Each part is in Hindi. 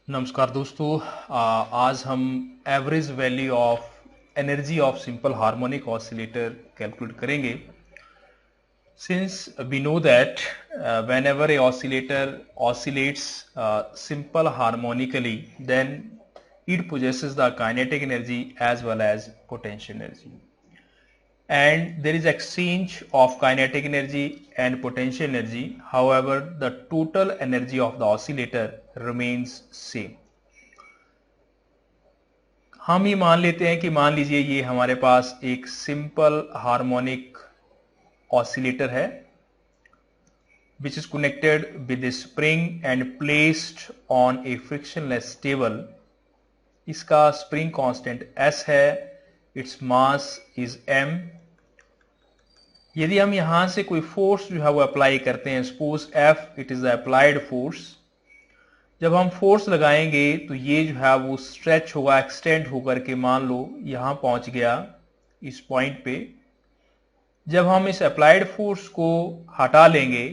नमस्कार दोस्तों। आज हम average value of energy of simple harmonic oscillator calculate करेंगे। Since we know that whenever a oscillator oscillates simple harmonically, then it possesses the kinetic energy as well as potential energy, and there is exchange of kinetic energy and potential energy. However, the total energy of the oscillator remains same. हम ये मान लेते हैं कि मान लीजिए ये हमारे पास एक सिंपल हार्मोनिक ऑसिलेटर है which is connected with A spring and placed on A frictionless table. इसका स्प्रिंग कांस्टेंट S है, इट्स मास इज m। यदि हम यहां से कोई फोर्स जो है वो अप्लाई करते हैं, suppose F it is applied force, जब हम फोर्स लगाएंगे तो ये जो है वो स्ट्रेच होगा, एक्सटेंड होकर के मान लो यहां पहुंच गया इस पॉइंट पे। जब हम इस अप्लाइड फोर्स को हटा लेंगे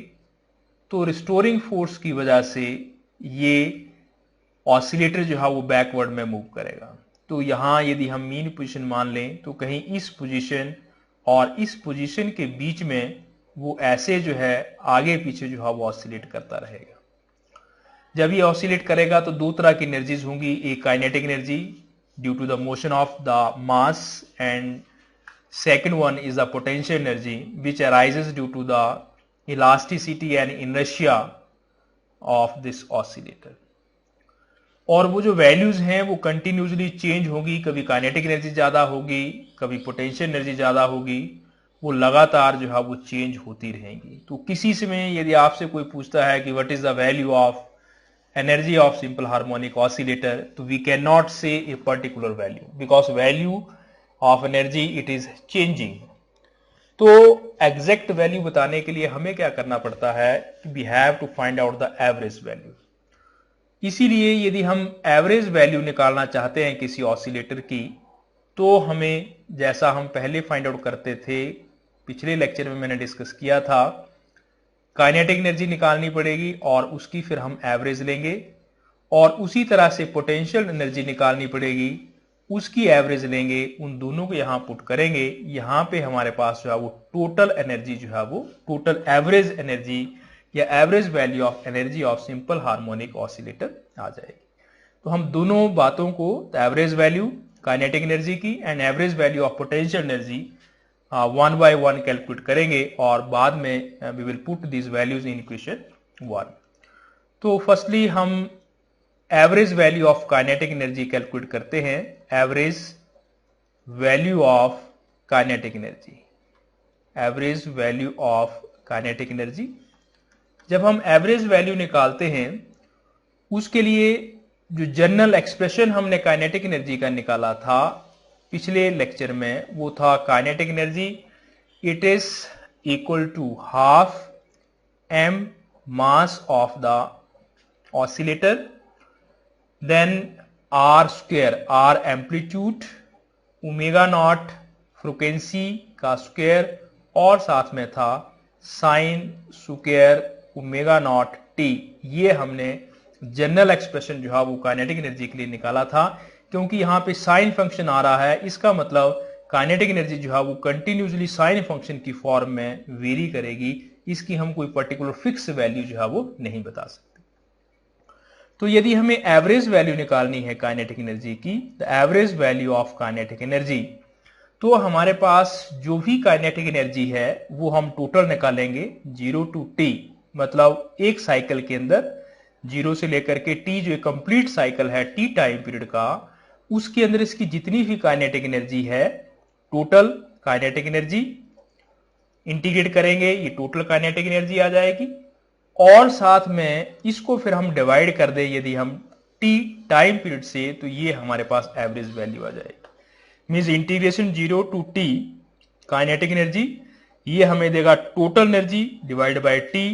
तो रिस्टोरिंग फोर्स की वजह से ये ऑसिलेटर जो है वो बैकवर्ड में मूव करेगा। तो यहां यदि हम मीन पोजीशन मान लें तो कहीं इस पोजीशन और इस पोजीशन के बीच में वो ऐसे जो है आगे पीछे जो है वो ऑसिलेट करता रहेगा। जब ये ऑसिलेट करेगा तो दो तरह की एनर्जीज होंगी, एक kinetic energy due to the motion of the mass and second one is the potential energy which arises due to the elasticity and inertia of this oscillator। और वो जो वैल्यूज हैं वो कंटिन्यूसली चेंज होगी, कभी काइनेटिक एनर्जी ज्यादा होगी, कभी पोटेंशियल एनर्जी ज्यादा होगी, वो लगातार जो है वो चेंज होती रहेंगी। तो किसी समय यदि आपसे कोई पूछता है कि what is the value of energy of simple harmonic oscillator, तो we can not say a particular value because value of energy it is changing. तो एग्जैक्ट वैल्यू बताने के लिए हमें क्या करना पड़ता है, we have to find out the average value. इसीलिए यदि हम एवरेज वैल्यू निकालना चाहते हैं किसी ऑसिलेटर की, तो हमें जैसा हम पहले फाइंड आउट करते थे, पिछले लेक्चर में मैंने डिस्कस किया था, काइनेटिक एनर्जी निकालनी पड़ेगी और उसकी फिर हम एवरेज लेंगे, और उसी तरह से पोटेंशियल एनर्जी निकालनी पड़ेगी, उसकी एवरेज लेंगे, उन दोनों को यहां पुट करेंगे। यहां पे हमारे पास जो है वो टोटल एनर्जी जो है वो टोटल एवरेज एनर्जी या average value of energy of simple harmonic oscillator आ जाएगी। तो हम दोनों बातों को, एवरेज वैल्यू काइनेटिक एनर्जी की and average value of potential energy, one by one calculate करेंगे और बाद में we will put these values in equation 1। तो फर्स्टली हम average value of kinetic energy calculate करते हैं। Average value of kinetic energy, average value of kinetic energy. जब हम एवरेज वैल्यू निकालते हैं उसके लिए जो जनरल एक्सप्रेशन हमने काइनेटिक एनर्जी का निकाला था पिछले लेक्चर में, वो था kinetic energy it is equal to half m mass of the oscillator, then r square, r amplitude, omega naught frequency का स्क्वायर, और साथ में था sine square omega naught t। ये हमने जनरल एक्सप्रेशन जो है वो काइनेटिक एनर्जी के लिए निकाला था। क्योंकि यहां पे साइन फंक्शन आ रहा है, इसका मतलब काइनेटिक एनर्जी जो है वो कंटिन्यूसली साइन फंक्शन की फॉर्म में वेरी करेगी। इसकी हम कोई पर्टिकुलर फिक्स वैल्यू जो है वो नहीं बता सकते। तो यदि हमें एवरेज वैल्यू निकालनी है काइनेटिक एनर्जी की, the average value of kinetic energy, तो हमारे पास जो भी काइनेटिक एनर्जी है वो हम टोटल निकालेंगे 0 टू t, मतलब एक साइकिल के अंदर 0 से लेकर के t जो कंप्लीट साइकिल है t टाइम पीरियड का, उसके अंदर इसकी जितनी भी काइनेटिक एनर्जी है, टोटल काइनेटिक एनर्जी इंटीग्रेट करेंगे, ये टोटल काइनेटिक एनर्जी आ जाएगी। और साथ में इसको फिर हम डिवाइड कर दें यदि हम t टाइम पीरियड से, तो ये हमारे पास एवरेज वैल्यू आ जाएगी। Means integration 0 to t kinetic energy, ये हमें देगा total energy divide by t,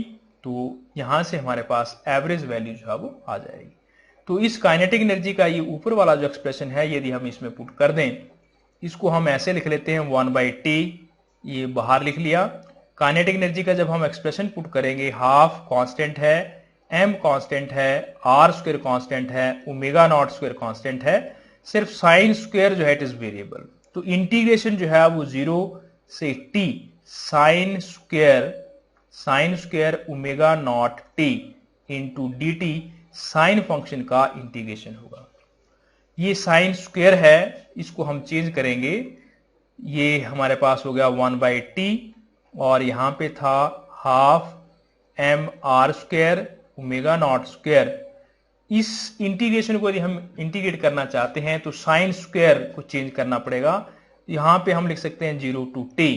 तो यहां से हमारे पास एवरेज वैल्यू जो है वो आ जाएगी। तो इस काइनेटिक एनर्जी का ये ऊपर वाला जो एक्सप्रेशन है यदि हम इसमें पुट कर दें, इसको हम ऐसे लिख लेते हैं 1/t, ये बाहर लिख लिया। काइनेटिक एनर्जी का जब हम एक्सप्रेशन पुट करेंगे, हाफ कांस्टेंट है, m कांस्टेंट है, r स्क्वायर कांस्टेंट है, ओमेगा नॉट स्क्वायर कांस्टेंट है, सिर्फ साइन स्क्वायर जो है इट इज वेरिएबल। तो इंटीग्रेशन जो है वो 0 से t sign square omega naught t into D T sine function का इंटीग्रेशन होगा। ये साइन स्क्वायर है, इसको हम चेंज करेंगे, ये हमारे पास हो गया 1/t और यहां पे था half M R square omega naught square. इस इंटीग्रेशन को यदि हम इंटीग्रेट करना चाहते हैं तो साइन स्क्वायर को चेंज करना पड़ेगा। यहां पे हम लिख सकते हैं 0 to t।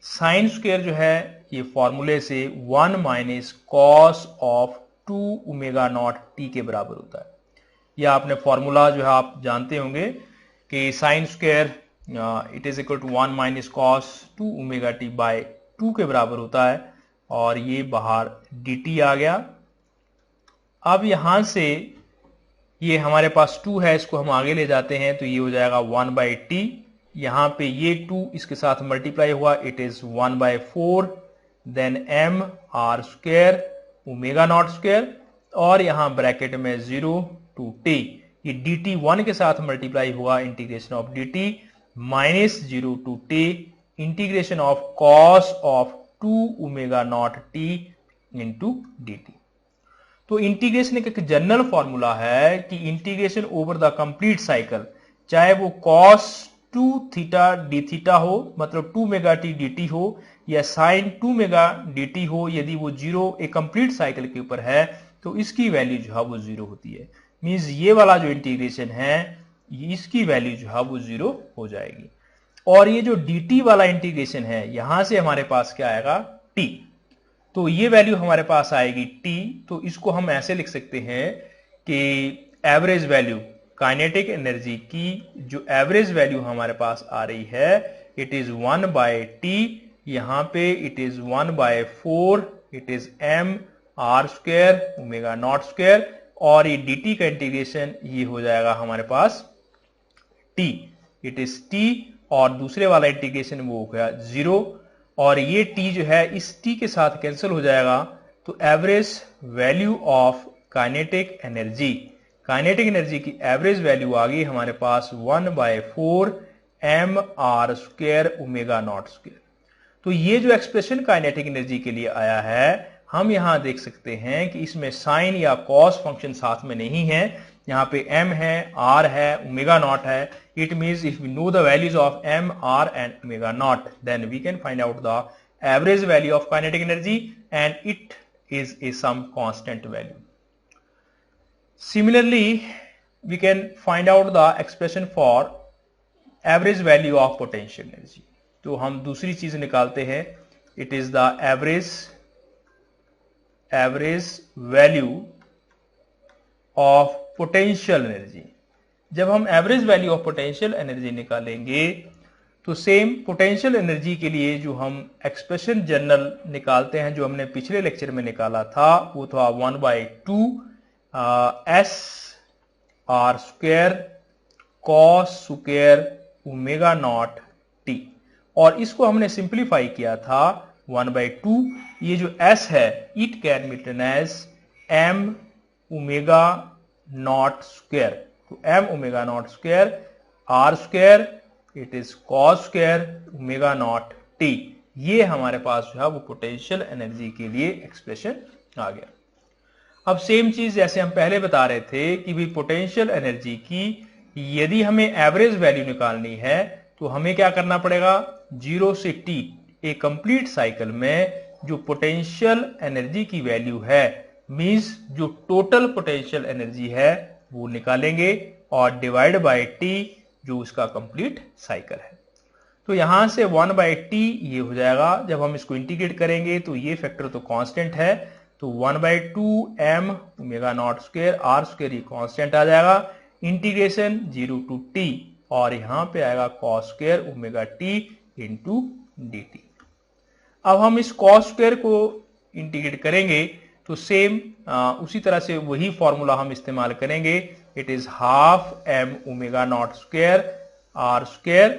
साइन स्क्वायर जो है ये फॉर्मूले से 1 minus cos of 2 omega naught t के बराबर होता है। या आपने फॉर्मूला जो है आप जानते होंगे कि sine square it is equal to 1 minus cos 2 omega t by 2 के बराबर होता है और ये बाहर dt आ गया। अब यहां से ये हमारे पास 2 है, इसको हम आगे ले जाते हैं तो ये हो जाएगा 1/t। यहां पे ये 2 इसके साथ मल्टीप्लाई हुआ, it is 1/4 then m r square omega naught square और यहां ब्रैकेट में 0 to t। ये dt 1 के साथ मल्टीप्लाई हुआ, integration of dt minus 0 to t integration of cos of 2 omega naught t into dt। तो इंटीग्रेशन एक जनरल फॉर्मूला है कि integration over the complete cycle, चाहे वो cos 2 थीटा डी थीटा हो, मतलब 2 मेगा टी डी टी हो, या साइन 2 मेगा डी टी हो, यदि वो 0 एक कंप्लीट साइकिल के ऊपर है तो इसकी वैल्यू जो है वो 0 होती है। मींस ये वाला जो इंटीग्रेशन है इसकी वैल्यू जो है वो 0 हो जाएगी। और ये जो dt वाला इंटीग्रेशन है यहां से हमारे पास क्या आएगा t, तो ये वैल्यू हमारे पास आएगी t। तो इसको हम ऐसे लिख सकते हैं कि एवरेज वैल्यू काइनेटिक एनर्जी की जो एवरेज वैल्यू हमारे पास आ रही है इट इज 1/t। यहां पे it is 1/4 it is m r square omega naught square और ये dt का इंटीग्रेशन ये हो जाएगा हमारे पास t, इट इज t और दूसरे वाला इंटीग्रेशन वो हो गया 0 और ये t जो है इस t के साथ कैंसिल हो जाएगा। तो average value of kinetic energy की एवरेज वैल्यू आ गई हमारे पास 1/4 m r square omega naught square. तो ये जो एक्सप्रेशन काइनेटिक एनर्जी के लिए आया है हम यहां देख सकते हैं कि इसमें साइन या कॉस फंक्शन साथ में नहीं है, यहाँ पे m है, r है, ओमेगा नॉट है। It means if we know the values of m, r and omega naught then we can find out the average value of kinetic energy and it is a some constant value. Similarly we can find out the expression for average value of potential energy. तो हम दूसरी चीज निकालते हैं, it is the average value of potential energy. जब हम average value of potential energy निकालेंगे तो सेम पोटेंशियल एनर्जी के लिए जो हम एक्सप्रेशन जनरल निकालते हैं जो हमने पिछले लेक्चर में निकाला था वो था 1/2 s r square cos square omega naught t और इसको हमने सिंप्लीफाई किया था 1/2। ये जो s है it can be written as m omega naught square. तो m omega naught square r square it is cos square omega naught t। ये हमारे पास जो है वो पोटेंशियल एनर्जी के लिए एक्सप्रेशन आ गया। अब सेम चीज जैसे हम पहले बता रहे थे कि भी पोटेंशियल एनर्जी की यदि हमें एवरेज वैल्यू निकालनी है तो हमें क्या करना पड़ेगा, 0 से t एक कंप्लीट साइकिल में जो पोटेंशियल एनर्जी की वैल्यू है मींस जो टोटल पोटेंशियल एनर्जी है वो निकालेंगे और डिवाइड बाय t जो उसका कंप्लीट साइकिल है। तो यहां से 1/t ये हो जाएगा, जब हम इसको इंटीग्रेट करेंगे तो ये फैक्टर तो कांस्टेंट है, तो 1/2 m omega naught square r square ये कांस्टेंट आ जाएगा, इंटीग्रेशन 0 to t और यहां पे आएगा cos square omega t into dt। अब हम इस cos स्क्वायर को इंटीग्रेट करेंगे तो सेम उसी तरह से वही फॉर्मूला हम इस्तेमाल करेंगे, it is half m omega naught square r square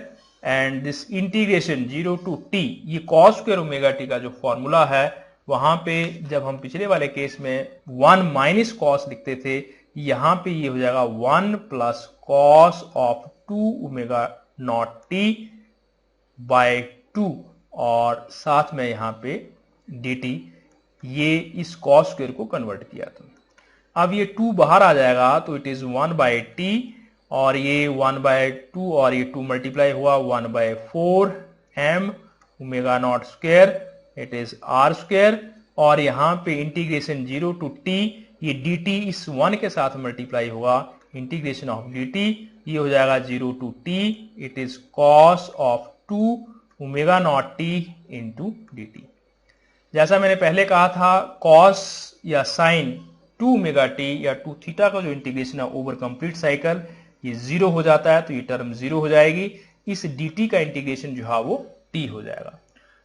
and this integration 0 to t, ये cos स्क्वायर ओमेगा t का जो फॉर्मूला है वहां पे जब हम पिछले वाले केस में 1 माइनस कॉस लिखते थे, यहां पे ये हो जाएगा 1 plus cos of 2 omega naught T by 2 और साथ में यहां पे dt, ये इस कॉस स्क्वायर को कन्वर्ट किया था। अब ये 2 बाहर आ जाएगा तो इट इज 1 बाय टी और ये 1 बाय 2 और ये 2 मल्टीप्लाई हुआ 1 bye 4 m omega naught square, it is r square, और यहां पे इंटीग्रेशन 0 टू t, ये dt इस 1 के साथ मल्टीप्लाई होगा, इंटीग्रेशन ऑफ dt, ये हो जाएगा 0 to t, it is cos of 2 omega naught t into dt। जैसा मैंने पहले कहा था, cos या sin 2 ओमेगा टी या 2 थीटा का जो इंटीग्रेशन है ओवर कंप्लीट साइकिल, ये 0 हो जाता है तो ये टर्म 0 हो जाएगी, इस dt का इंटीग्रेशन जो है वो t हो जाएगा।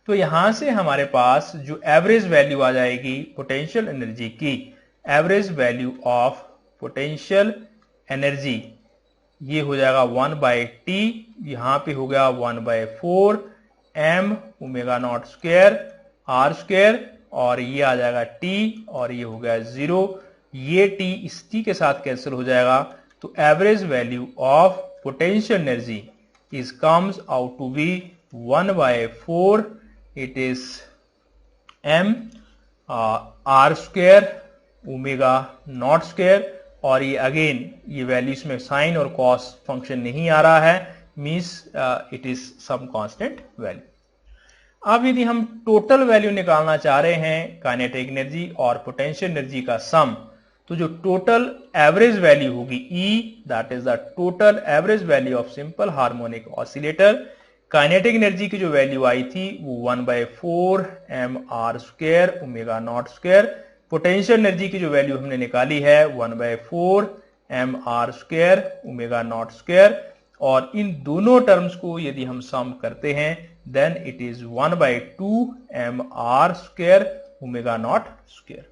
तो यहां से हमारे पास जो एवरेज वैल्यू आ जाएगी पोटेंशियल एनर्जी की, average value of potential energy, ये हो जाएगा 1 बाय टी, यहां पे हो गया 1 bye 4 m omega naught square r square, और ये आ जाएगा t और ये हो गया 0, ये t इस t के साथ कैंसिल हो जाएगा, तो average value of potential energy is comes out to be 1 bye 4, it is m r square omega naught square, और ये अगेन ये वैल्यू इसमें साइन और कॉस फंक्शन नहीं आ रहा है, means it is some constant value. अब यदि हम टोटल वैल्यू निकालना चाह रहे हैं काइनेटिक एनर्जी और पोटेंशियल एनर्जी का सम, तो जो टोटल एवरेज वैल्यू होगी E, that is the total average value of simple harmonic oscillator, kinetic energy की जो वैल्यू आई थी वो 1 bye 4 m r square omega naught square, potential energy की जो वैल्यू हमने निकाली है 1 bye 4 m r square omega naught square, और इन दोनों टर्म्स को यदि हम सम करते हैं then it is 1 by 2 m r square omega naught square.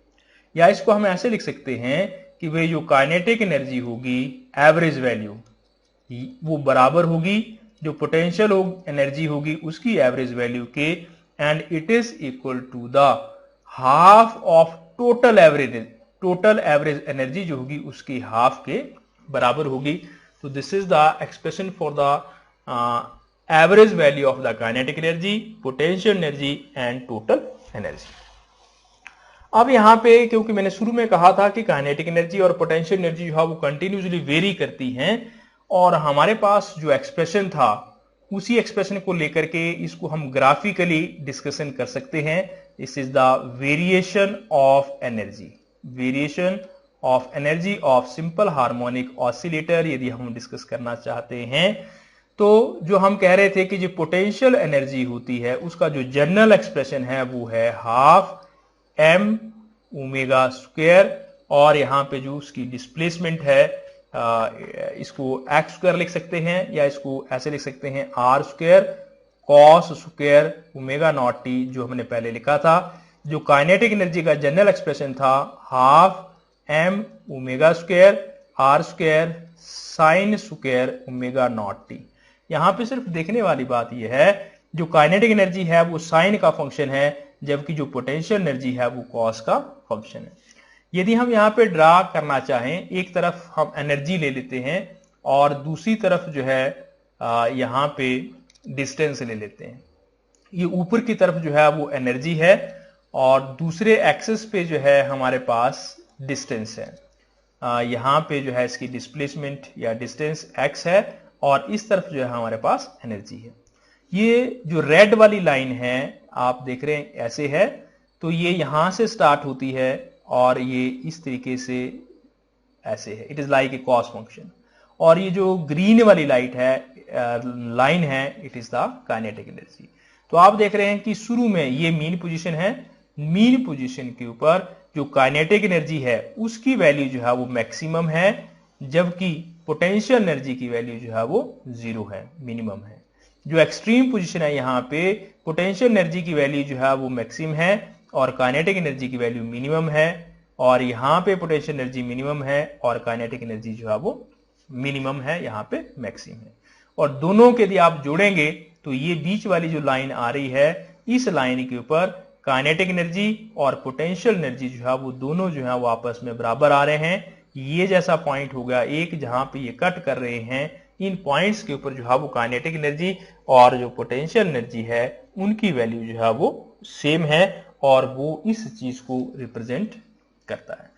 या इसको हम ऐसे लिख सकते हैं कि वे जो काइनेटिक एनर्जी होगी एवरेज वैल्यू वो बराबर होगी जो पोटेंशियल एनर्जी होगी उसकी एवरेज वैल्यू के, and it is equal to the half of total average energy जो होगी उसकी हाफ के बराबर होगी। तो this is the expression for the average value of the kinetic energy, potential energy and total energy. अब यहां पे क्योंकि मैंने शुरू में कहा था कि काइनेटिक एनर्जी और पोटेंशियल एनर्जी जो है वो कंटिन्यूसली वेरी करती हैं, और हमारे पास जो एक्सप्रेशन था उसी एक्सप्रेशन को लेकर के इसको हम ग्राफिकली डिस्कशन कर सकते हैं। This is the variation of energy of simple harmonic oscillator यदि हम डिस्कस करना चाहते हैं, तो जो हम कह रहे थे कि जो पोटेंशियल एनर्जी होती है उसका जो जनरल एक्सप्रेशन है वो है हाफ m ओमेगा स्क्वायर, और यहां पे जो उसकी डिस्प्लेसमेंट है इसको x स्क्वायर लिख सकते हैं, या इसको ऐसे लिख सकते हैं r square cos square omega naught t, जो हमने पहले लिखा था। जो काइनेटिक एनर्जी का जनरल एक्सप्रेशन था half m omega square r square sine square omega naught t। यहां पे सिर्फ देखने वाली बात यह है जो काइनेटिक एनर्जी है वो साइन का फंक्शन है, जबकि जो पोटेंशियल एनर्जी है वो कॉस का फंक्शन है। यदि हम यहाँ पे ड्रा करना चाहें, एक तरफ हम एनर्जी ले लेते हैं और दूसरी तरफ जो है यहाँ पे डिस्टेंस ले लेते हैं। ये ऊपर की तरफ जो है वो एनर्जी है और दूसरे एक्सिस पे जो है हमारे पास डिस्टेंस है। यहाँ पे जो है इसकी डिस्प्लेसमेंट या डिस्टेंस x है और इस तरफ जो है हमारे पास एनर्जी है। ये जो रेड वाली लाइन है आप देख रहे हैं ऐसे है, तो ये यहां से स्टार्ट होती है और ये इस तरीके से ऐसे है, it is like a cos function. और ये जो ग्रीन वाली लाइन है it is the kinetic energy. तो आप देख रहे हैं कि शुरू में ये मीन पोजीशन है, मीन पोजीशन के ऊपर जो काइनेटिक एनर्जी है उसकी वैल्यू जो है वो मैक्सिमम है, जबकि पोटेंशियल एनर्जी की वैल्यू जो है वो 0 है, मिनिमम है। जो एक्सट्रीम पोजीशन है यहाँ पे पोटेंशियल एनर्जी की वैल्यू जो है वो मैक्सिमम है और काइनेटिक एनर्जी की वैल्यू मिनिमम है, और यहाँ पे पोटेंशियल एनर्जी मिनिमम है और काइनेटिक एनर्जी जो है वो मिनिमम है, यहाँ पे मैक्सिमम है। और दोनों के यदि आप जोड़ेंगे तो ये बीच वाली जो लाइन आ रही है इस लाइन के ऊपर काइनेटिक एनर्जी और पोटेंशियल एनर्जी जो है वो दोनों जो है वो आपस में बराबर आ रहे हैं। ये जैसा पॉइंट हो गया एक जहां पे ये कट कर रहे हैं, इन पॉइंट्स के ऊपर जो है वो काइनेटिक एनर्जी और जो पोटेंशियल एनर्जी है उनकी वैल्यू जो है वो सेम है और वो इस चीज को रिप्रेजेंट करता है।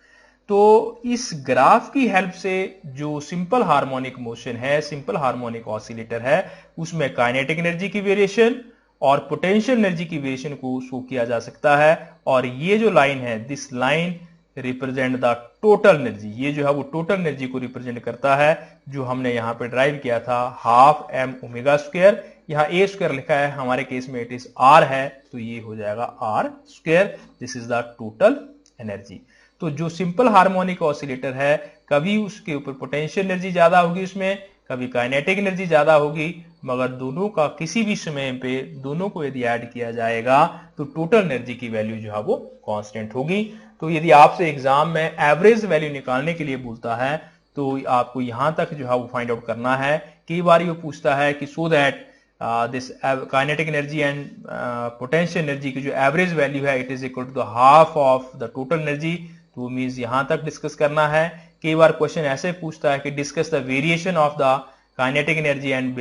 तो इस ग्राफ की हेल्प से जो सिंपल हार्मोनिक मोशन है, सिंपल हार्मोनिक ऑसिलेटर है, उसमें काइनेटिक एनर्जी की वेरिएशन और पोटेंशियल एनर्जी की वेरिएशन को शो किया जा सकता है। और ये जो लाइन है, this line represent the total energy, ये जो है वो टोटल एनर्जी को रिप्रेजेंट करता है, जो हमने यहाँ पे ड्राइव किया था हाफ एम ओमेगा स्क्वायर। यहाँ ए स्क्वायर लिखा है, हमारे केस में इट इज आर है, तो ये हो जाएगा R square. This is the total energy. तो जो सिंपल हार्मोनिक ऑसिलेटर है, कभी उसके ऊपर पोटेंशियल एनर्जी ज्यादा होगी, उसमें कभी काइनेटिक एनर्जी ज्यादा होगी, मगर दोनों का किसी भी समय पे दोनों को यदि ऐड किया जाएगा तो टोटल एनर्जी की वैल्यू जो है वो कांस्टेंट होगी। तो यदि आपसे एग्जाम में एवरेज वैल्यू निकालने के लिए बोलता है तो आपको यहां तक जो है वो फाइंड आउट करना है। कई बार ये पूछता है कि so that this kinetic energy and potential energy की जो एवरेज वैल्यू है it is equal to the half of the total energy, तो मीन्स यहां तक डिस्कस करना है। कई बार क्वेश्चन ऐसे पूछता है कि discuss the variation of the kinetic energy and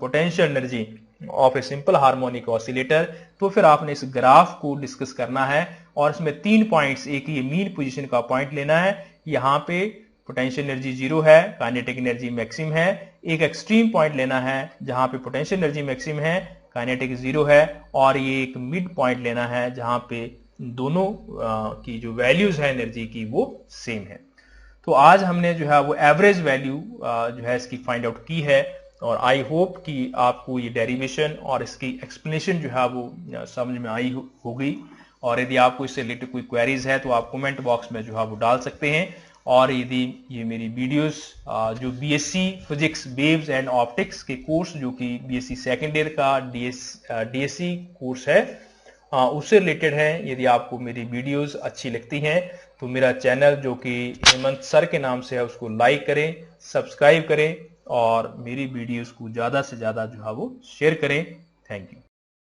potential energy of a simple harmonic oscillator, तो फिर आपने इस ग्राफ को डिस्कस करना है और इसमें 3 पॉइंट्स, एक ये मीन पोजीशन का पॉइंट लेना है, यहाँ पे पोटेंशियल एनर्जी 0 है, काइनेटिक एनर्जी मैक्सिमम है। एक एक्सट्रीम पॉइंट लेना है जहां पे पोटेंशियल एनर्जी मैक्सिमम है, काइनेटिक 0 है, और ये एक मिड पॉइंट लेना है जहां पे दोनों की जो वैल्यूज है एनर्जी की वो सेम है। तो आज हमने जो है वो एवरेज वैल्यू जो है इसकी फाइंड आउट की है, और आई होप कि आपको ये डेरिवेशन और इसकी एक्सप्लेनेशन जो है वो समझ में आई होगी। और यदि आपको इससे रिलेटेड कोई क्वेरीज है तो आप कमेंट बॉक्स में जो है वो डाल सकते हैं। और यदि ये मेरी वीडियोस जो BSc physics waves and optics के कोर्स जो कि बीएससी सेकेंड ईयर का डीएससी कोर्स है उससे रिलेटेड है, यदि आपको मेरी वीडियोस अच्छी लगती हैं तो मेरा चैनल जो कि हेमंत सर के नाम से है उसको लाइक करें, सब्सक्राइब करें और मेरी वीडियोस को ज्यादा से ज्यादा जो है वो शेयर करें। Thank you.